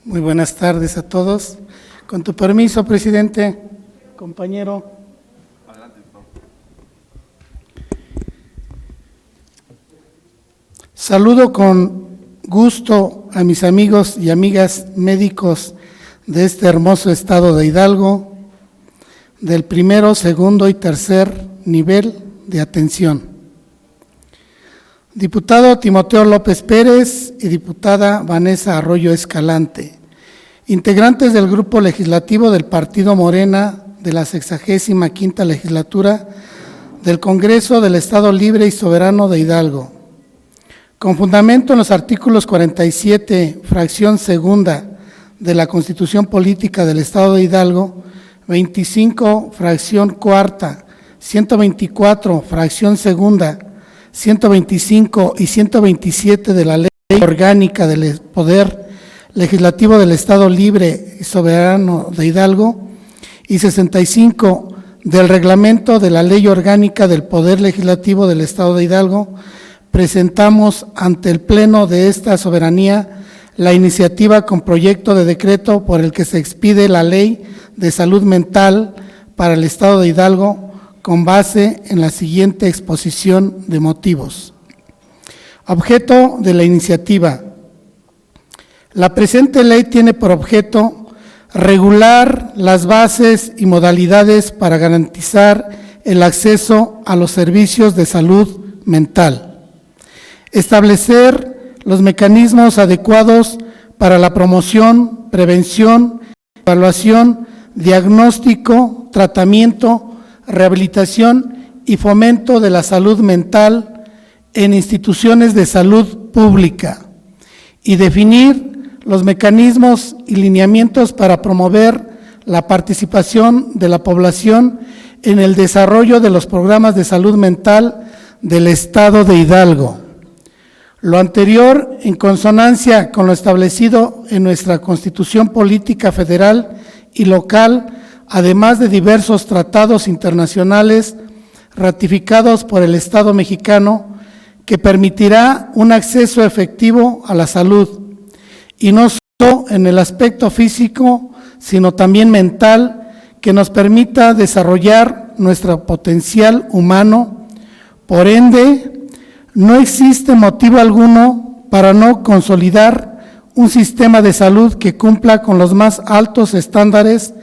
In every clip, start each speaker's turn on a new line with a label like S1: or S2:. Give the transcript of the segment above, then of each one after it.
S1: Muy buenas tardes a todos. Con tu permiso, presidente, compañero.
S2: Adelante, por favor.
S1: Saludo con gusto a mis amigos y amigas médicos de este hermoso estado de Hidalgo, del primero, segundo y tercer nivel de atención. Diputado Timoteo López Pérez y diputada Vanessa Arroyo Escalante, integrantes del Grupo Legislativo del Partido Morena de la 65ª Legislatura del Congreso del Estado Libre y Soberano de Hidalgo, con fundamento en los artículos 47, fracción segunda de la Constitución Política del Estado de Hidalgo, 25, fracción cuarta, 124, fracción segunda, 125 y 127 de la Ley Orgánica del Poder Legislativo del Estado Libre y Soberano de Hidalgo y 65 del Reglamento de la Ley Orgánica del Poder Legislativo del Estado de Hidalgo, presentamos ante el Pleno de esta soberanía la iniciativa con proyecto de decreto por el que se expide la Ley de Salud Mental para el Estado de Hidalgo, con base en la siguiente exposición de motivos. Objeto de la iniciativa. La presente ley tiene por objeto regular las bases y modalidades para garantizar el acceso a los servicios de salud mental, establecer los mecanismos adecuados para la promoción, prevención, evaluación, diagnóstico, tratamiento, rehabilitación y fomento de la salud mental en instituciones de salud pública y definir los mecanismos y lineamientos para promover la participación de la población en el desarrollo de los programas de salud mental del Estado de Hidalgo. Lo anterior en consonancia con lo establecido en nuestra Constitución Política Federal y local, además de diversos tratados internacionales ratificados por el Estado mexicano, que permitirá un acceso efectivo a la salud, y no solo en el aspecto físico, sino también mental, que nos permita desarrollar nuestro potencial humano. Por ende, no existe motivo alguno para no consolidar un sistema de salud que cumpla con los más altos estándares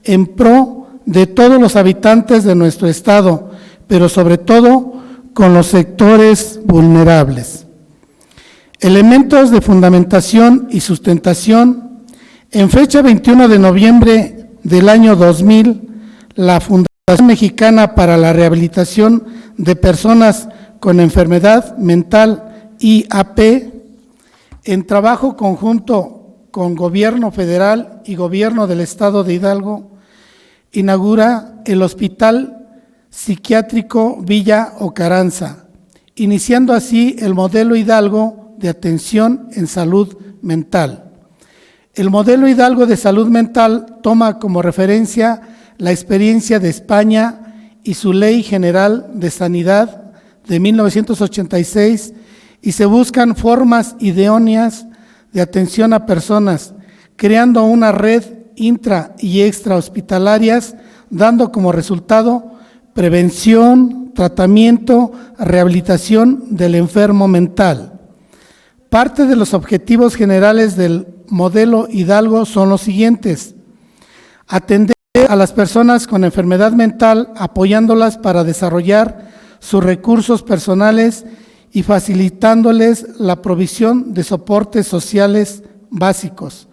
S1: en pro de todos los habitantes de nuestro estado, pero sobre todo con los sectores vulnerables. Elementos de fundamentación y sustentación. En fecha 21 de noviembre del año 2000, la Fundación Mexicana para la Rehabilitación de Personas con Enfermedad Mental, IAP, en trabajo conjunto con Gobierno Federal y Gobierno del Estado de Hidalgo, inaugura el Hospital Psiquiátrico Villa Ocaranza, iniciando así el modelo Hidalgo de atención en salud mental. El modelo Hidalgo de salud mental toma como referencia la experiencia de España y su Ley General de Sanidad de 1986 y se buscan formas idóneas de atención a personas, creando una red intra y extra hospitalarias, dando como resultado prevención, tratamiento, rehabilitación del enfermo mental. Parte de los objetivos generales del modelo Hidalgo son los siguientes: atender a las personas con enfermedad mental, apoyándolas para desarrollar sus recursos personales y facilitándoles la provisión de soportes sociales básicos.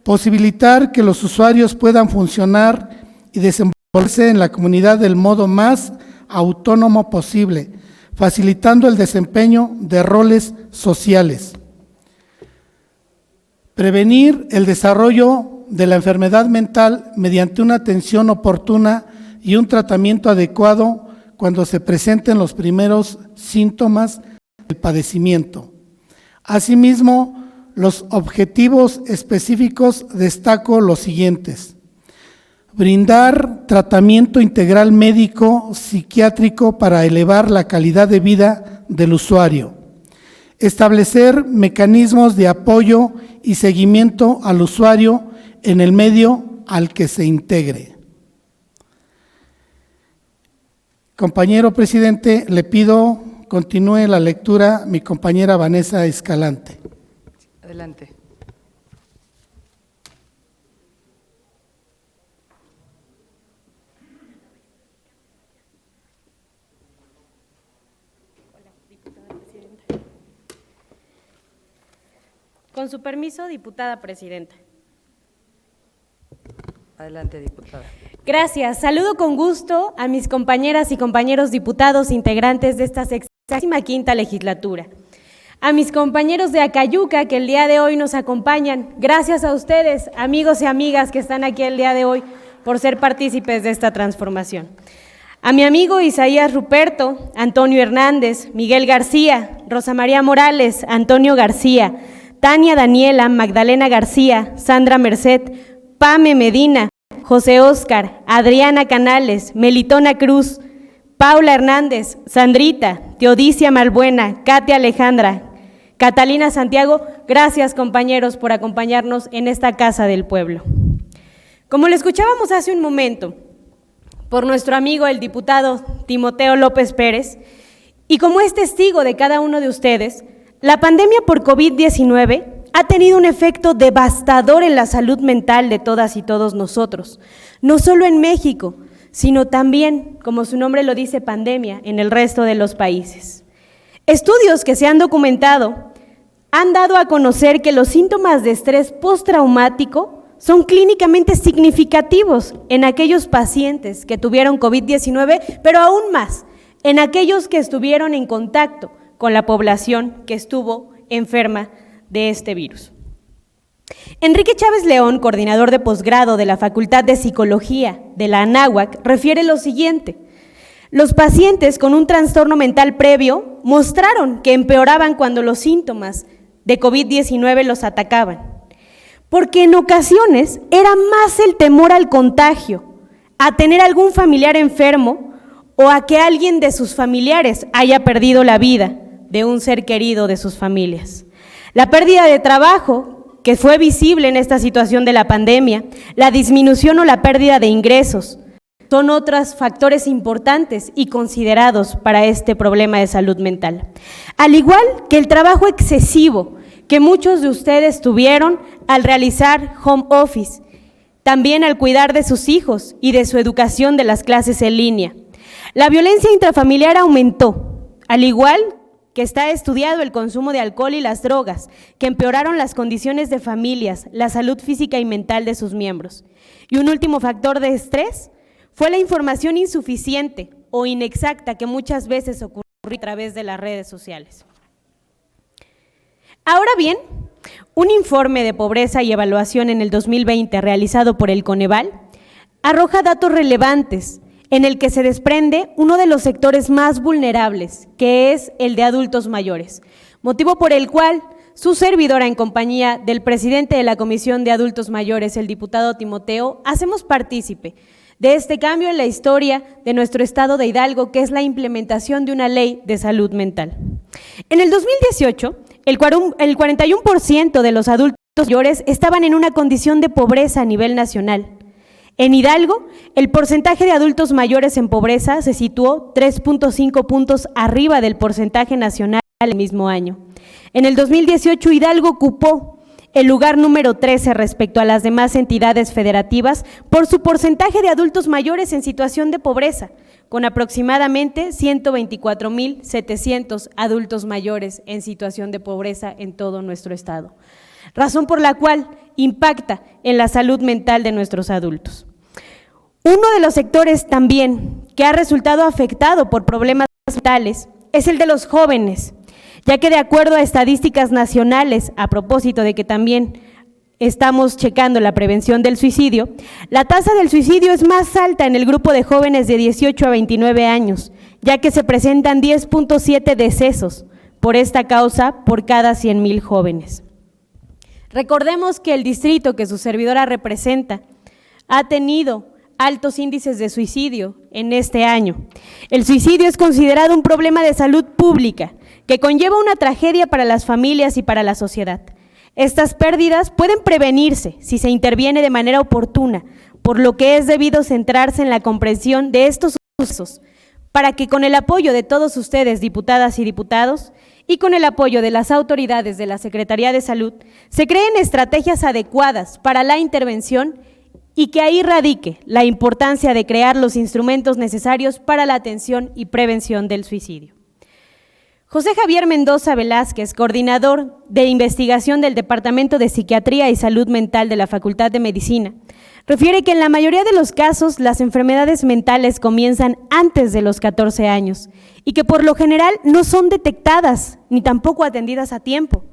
S1: Posibilitar que los usuarios puedan funcionar y desenvolverse en la comunidad del modo más autónomo posible, facilitando el desempeño de roles sociales. Prevenir el desarrollo de la enfermedad mental mediante una atención oportuna y un tratamiento adecuado cuando se presenten los primeros síntomas del padecimiento. Asimismo, los objetivos específicos destaco los siguientes: brindar tratamiento integral médico psiquiátrico para elevar la calidad de vida del usuario, establecer mecanismos de apoyo y seguimiento al usuario en el medio al que se integre. Compañero presidente, le pido continúe la lectura mi compañera Vanessa Escalante.
S2: Adelante.
S3: Con su permiso, diputada presidenta.
S2: Adelante, diputada.
S3: Gracias. Saludo con gusto a mis compañeras y compañeros diputados integrantes de esta 65ª legislatura. A mis compañeros de Acayuca que el día de hoy nos acompañan. Gracias a ustedes, amigos y amigas que están aquí el día de hoy, por ser partícipes de esta transformación. A mi amigo Isaías Ruperto, Antonio Hernández, Miguel García, Rosa María Morales, Antonio García, Tania Daniela, Magdalena García, Sandra Merced, Pame Medina, José Óscar, Adriana Canales, Melitona Cruz, Paula Hernández, Sandrita, Teodicia Malbuena, Katia Alejandra, Catalina Santiago, gracias compañeros por acompañarnos en esta Casa del Pueblo. Como lo escuchábamos hace un momento por nuestro amigo el diputado Timoteo López Pérez, y como es testigo de cada uno de ustedes, la pandemia por COVID-19 ha tenido un efecto devastador en la salud mental de todas y todos nosotros, no solo en México, sino también, como su nombre lo dice, pandemia, en el resto de los países. Estudios que se han documentado han dado a conocer que los síntomas de estrés postraumático son clínicamente significativos en aquellos pacientes que tuvieron COVID-19, pero aún más, en aquellos que estuvieron en contacto con la población que estuvo enferma de este virus. Enrique Chávez León, coordinador de posgrado de la Facultad de Psicología de la Anáhuac, refiere lo siguiente: los pacientes con un trastorno mental previo mostraron que empeoraban cuando los síntomas de COVID-19 los atacaban, porque en ocasiones era más el temor al contagio, a tener algún familiar enfermo o a que alguien de sus familiares haya perdido la vida de un ser querido de sus familias. La pérdida de trabajo, que fue visible en esta situación de la pandemia, la disminución o la pérdida de ingresos, son otros factores importantes y considerados para este problema de salud mental. Al igual que el trabajo excesivo que muchos de ustedes tuvieron al realizar home office, también al cuidar de sus hijos y de su educación de las clases en línea. La violencia intrafamiliar aumentó, al igual que está estudiado el consumo de alcohol y las drogas, que empeoraron las condiciones de familias, la salud física y mental de sus miembros. Y un último factor de estrés fue la información insuficiente o inexacta que muchas veces ocurrió a través de las redes sociales. Ahora bien, un informe de pobreza y evaluación en el 2020 realizado por el Coneval arroja datos relevantes en el que se desprende uno de los sectores más vulnerables, que es el de adultos mayores, motivo por el cual su servidora, en compañía del presidente de la Comisión de Adultos Mayores, el diputado Timoteo, hacemos partícipe de este cambio en la historia de nuestro estado de Hidalgo, que es la implementación de una ley de salud mental. En el 2018, el 41% de los adultos mayores estaban en una condición de pobreza a nivel nacional. En Hidalgo, el porcentaje de adultos mayores en pobreza se situó 3.5 puntos arriba del porcentaje nacional el mismo año. En el 2018, Hidalgo ocupó el lugar número 13 respecto a las demás entidades federativas por su porcentaje de adultos mayores en situación de pobreza, con aproximadamente 124,700 adultos mayores en situación de pobreza en todo nuestro estado, razón por la cual impacta en la salud mental de nuestros adultos. Uno de los sectores también que ha resultado afectado por problemas mentales es el de los jóvenes, ya que de acuerdo a estadísticas nacionales, a propósito de que también estamos checando la prevención del suicidio, la tasa del suicidio es más alta en el grupo de jóvenes de 18 a 29 años, ya que se presentan 10.7 decesos por esta causa por cada 100,000 jóvenes. Recordemos que el distrito que su servidora representa ha tenido altos índices de suicidio en este año. El suicidio es considerado un problema de salud pública que conlleva una tragedia para las familias y para la sociedad. Estas pérdidas pueden prevenirse si se interviene de manera oportuna, por lo que es debido centrarse en la comprensión de estos sucesos, para que con el apoyo de todos ustedes, diputadas y diputados, y con el apoyo de las autoridades de la Secretaría de Salud, se creen estrategias adecuadas para la intervención y que ahí radique la importancia de crear los instrumentos necesarios para la atención y prevención del suicidio. José Javier Mendoza Velázquez, coordinador de investigación del Departamento de Psiquiatría y Salud Mental de la Facultad de Medicina, refiere que en la mayoría de los casos las enfermedades mentales comienzan antes de los 14 años y que por lo general no son detectadas ni tampoco atendidas a tiempo,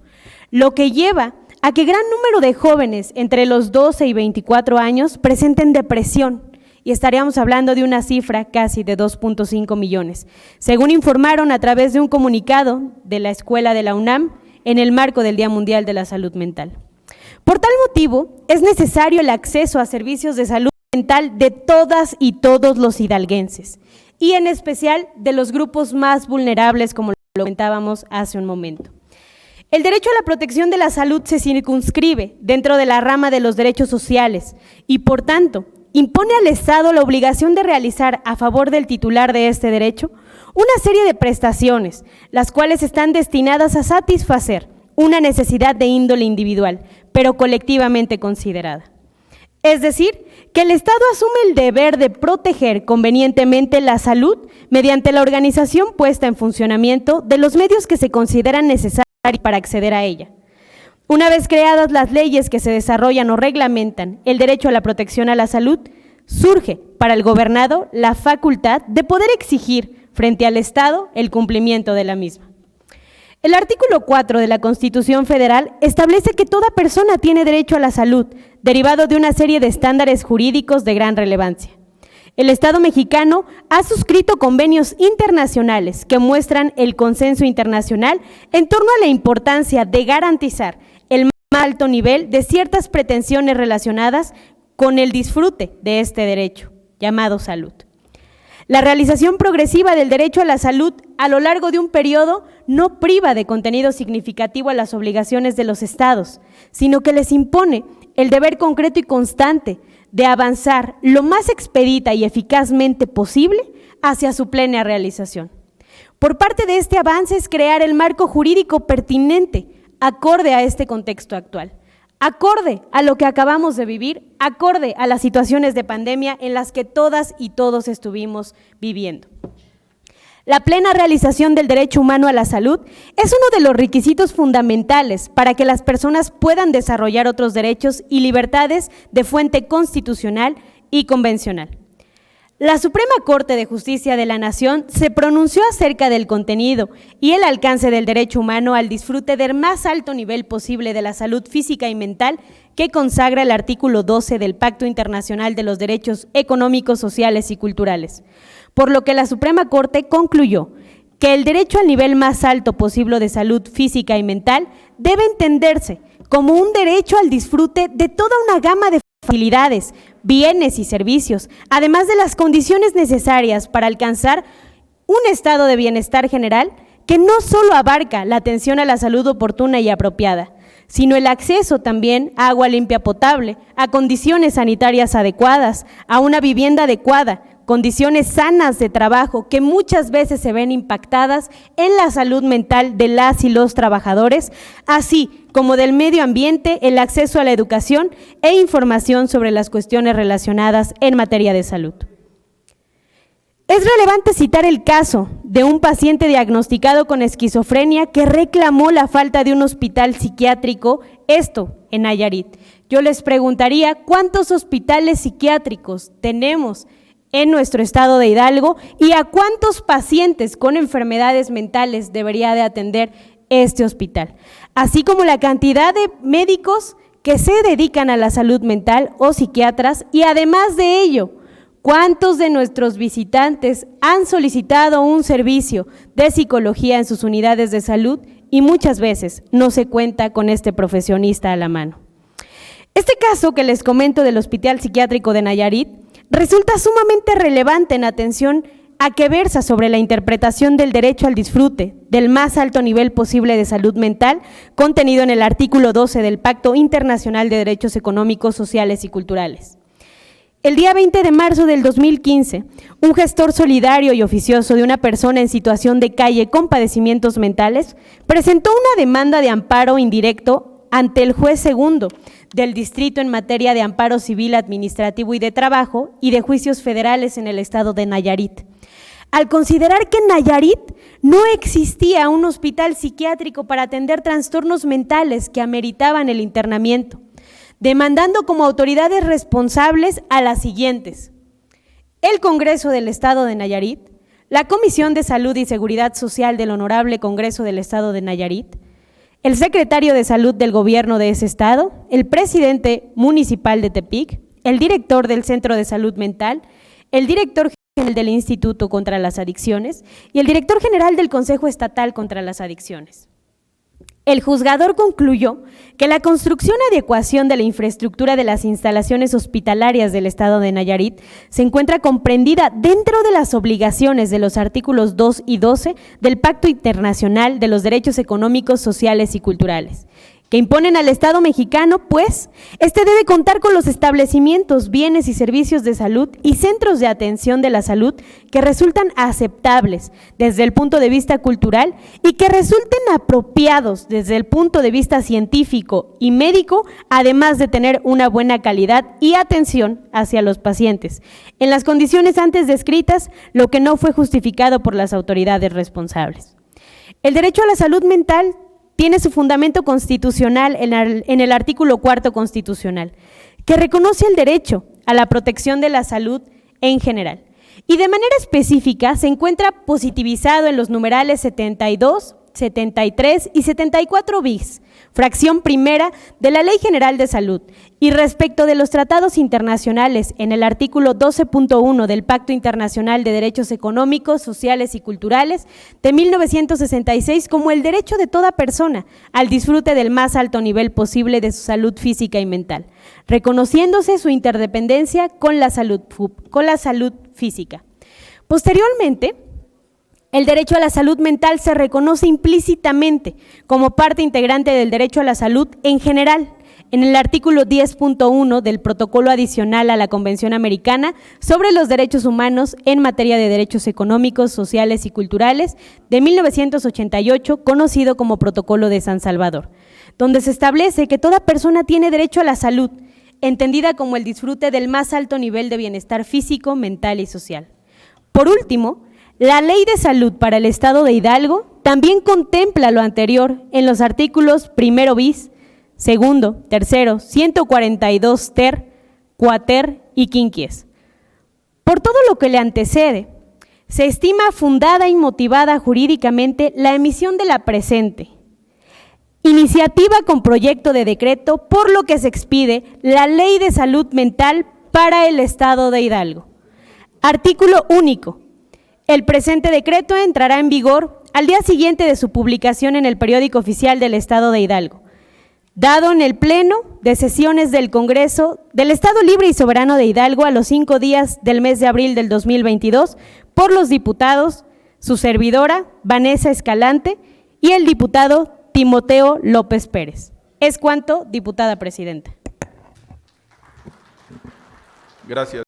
S3: lo que lleva a que gran número de jóvenes entre los 12 y 24 años presenten depresión, y estaríamos hablando de una cifra casi de 2.5 millones, según informaron a través de un comunicado de la Escuela de la UNAM en el marco del Día Mundial de la Salud Mental. Por tal motivo, es necesario el acceso a servicios de salud mental de todas y todos los hidalguenses, y en especial de los grupos más vulnerables, como lo comentábamos hace un momento. El derecho a la protección de la salud se circunscribe dentro de la rama de los derechos sociales y, por tanto, impone al Estado la obligación de realizar a favor del titular de este derecho una serie de prestaciones, las cuales están destinadas a satisfacer una necesidad de índole individual, pero colectivamente considerada. Es decir, que el Estado asume el deber de proteger convenientemente la salud mediante la organización puesta en funcionamiento de los medios que se consideran necesarios para acceder a ella. Una vez creadas las leyes que se desarrollan o reglamentan el derecho a la protección a la salud, surge para el gobernado la facultad de poder exigir frente al Estado el cumplimiento de la misma. El artículo 4 de la Constitución Federal establece que toda persona tiene derecho a la salud, derivado de una serie de estándares jurídicos de gran relevancia. El Estado mexicano ha suscrito convenios internacionales que muestran el consenso internacional en torno a la importancia de garantizar el más alto nivel de ciertas pretensiones relacionadas con el disfrute de este derecho, llamado salud. La realización progresiva del derecho a la salud a lo largo de un periodo no priva de contenido significativo a las obligaciones de los estados, sino que les impone el deber concreto y constante de avanzar lo más expedita y eficazmente posible hacia su plena realización. Por parte de este avance es crear el marco jurídico pertinente, acorde a este contexto actual, acorde a lo que acabamos de vivir, acorde a las situaciones de pandemia en las que todas y todos estuvimos viviendo. La plena realización del derecho humano a la salud es uno de los requisitos fundamentales para que las personas puedan desarrollar otros derechos y libertades de fuente constitucional y convencional. La Suprema Corte de Justicia de la Nación se pronunció acerca del contenido y el alcance del derecho humano al disfrute del más alto nivel posible de la salud física y mental que consagra el artículo 12 del Pacto Internacional de los Derechos Económicos, Sociales y Culturales, por lo que la Suprema Corte concluyó que el derecho al nivel más alto posible de salud física y mental debe entenderse como un derecho al disfrute de toda una gama de facilidades, bienes y servicios, además de las condiciones necesarias para alcanzar un estado de bienestar general que no solo abarca la atención a la salud oportuna y apropiada, sino el acceso también a agua limpia potable, a condiciones sanitarias adecuadas, a una vivienda adecuada, condiciones sanas de trabajo que muchas veces se ven impactadas en la salud mental de las y los trabajadores, así como del medio ambiente, el acceso a la educación e información sobre las cuestiones relacionadas en materia de salud. Es relevante citar el caso de un paciente diagnosticado con esquizofrenia que reclamó la falta de un hospital psiquiátrico, esto en Nayarit. Yo les preguntaría, ¿cuántos hospitales psiquiátricos tenemos en nuestro estado de Hidalgo y a cuántos pacientes con enfermedades mentales debería de atender este hospital? Así como la cantidad de médicos que se dedican a la salud mental o psiquiatras y además de ello, ¿cuántos de nuestros visitantes han solicitado un servicio de psicología en sus unidades de salud y muchas veces no se cuenta con este profesionista a la mano? Este caso que les comento del Hospital Psiquiátrico de Nayarit resulta sumamente relevante en atención a que versa sobre la interpretación del derecho al disfrute del más alto nivel posible de salud mental contenido en el artículo 12 del Pacto Internacional de Derechos Económicos, Sociales y Culturales. El día 20 de marzo del 2015, un gestor solidario y oficioso de una persona en situación de calle con padecimientos mentales presentó una demanda de amparo indirecto ante el juez segundo del distrito en materia de amparo civil, administrativo y de trabajo y de juicios federales en el estado de Nayarit, al considerar que en Nayarit no existía un hospital psiquiátrico para atender trastornos mentales que ameritaban el internamiento, demandando como autoridades responsables a las siguientes: el Congreso del Estado de Nayarit, la Comisión de Salud y Seguridad Social del Honorable Congreso del Estado de Nayarit, el secretario de Salud del gobierno de ese estado, el presidente municipal de Tepic, el director del Centro de Salud Mental, el director general del Instituto contra las Adicciones y el director general del Consejo Estatal contra las Adicciones. El juzgador concluyó que la construcción y adecuación de la infraestructura de las instalaciones hospitalarias del estado de Nayarit se encuentra comprendida dentro de las obligaciones de los artículos 2 y 12 del Pacto Internacional de los Derechos Económicos, Sociales y Culturales, que imponen al Estado mexicano, pues, este debe contar con los establecimientos, bienes y servicios de salud y centros de atención de la salud que resultan aceptables desde el punto de vista cultural y que resulten apropiados desde el punto de vista científico y médico, además de tener una buena calidad y atención hacia los pacientes, en las condiciones antes descritas, lo que no fue justificado por las autoridades responsables. El derecho a la salud mental tiene su fundamento constitucional en el artículo 4 constitucional, que reconoce el derecho a la protección de la salud en general. Y de manera específica se encuentra positivizado en los numerales 72, 73 y 74 bis, fracción primera de la Ley General de Salud, y respecto de los tratados internacionales en el artículo 12.1 del Pacto Internacional de Derechos Económicos, Sociales y Culturales de 1966 como el derecho de toda persona al disfrute del más alto nivel posible de su salud física y mental, reconociéndose su interdependencia con la salud física. Posteriormente, el derecho a la salud mental se reconoce implícitamente como parte integrante del derecho a la salud en general, en el artículo 10.1 del Protocolo Adicional a la Convención Americana sobre los Derechos Humanos en materia de derechos económicos, sociales y culturales de 1988, conocido como Protocolo de San Salvador, donde se establece que toda persona tiene derecho a la salud, entendida como el disfrute del más alto nivel de bienestar físico, mental y social. Por último, la Ley de Salud para el Estado de Hidalgo también contempla lo anterior en los artículos primero bis, segundo, tercero, 142 ter, cuater y quinquies. Por todo lo que le antecede, se estima fundada y motivada jurídicamente la emisión de la presente iniciativa con proyecto de decreto, por lo que se expide la Ley de Salud Mental para el Estado de Hidalgo. Artículo único. El presente decreto entrará en vigor al día siguiente de su publicación en el Periódico Oficial del Estado de Hidalgo, dado en el Pleno de Sesiones del Congreso del Estado Libre y Soberano de Hidalgo a los 5 días del mes de abril del 2022 por los diputados, su servidora, Vanessa Escalante, y el diputado Timoteo López Pérez. Es cuanto, diputada presidenta.
S4: Gracias.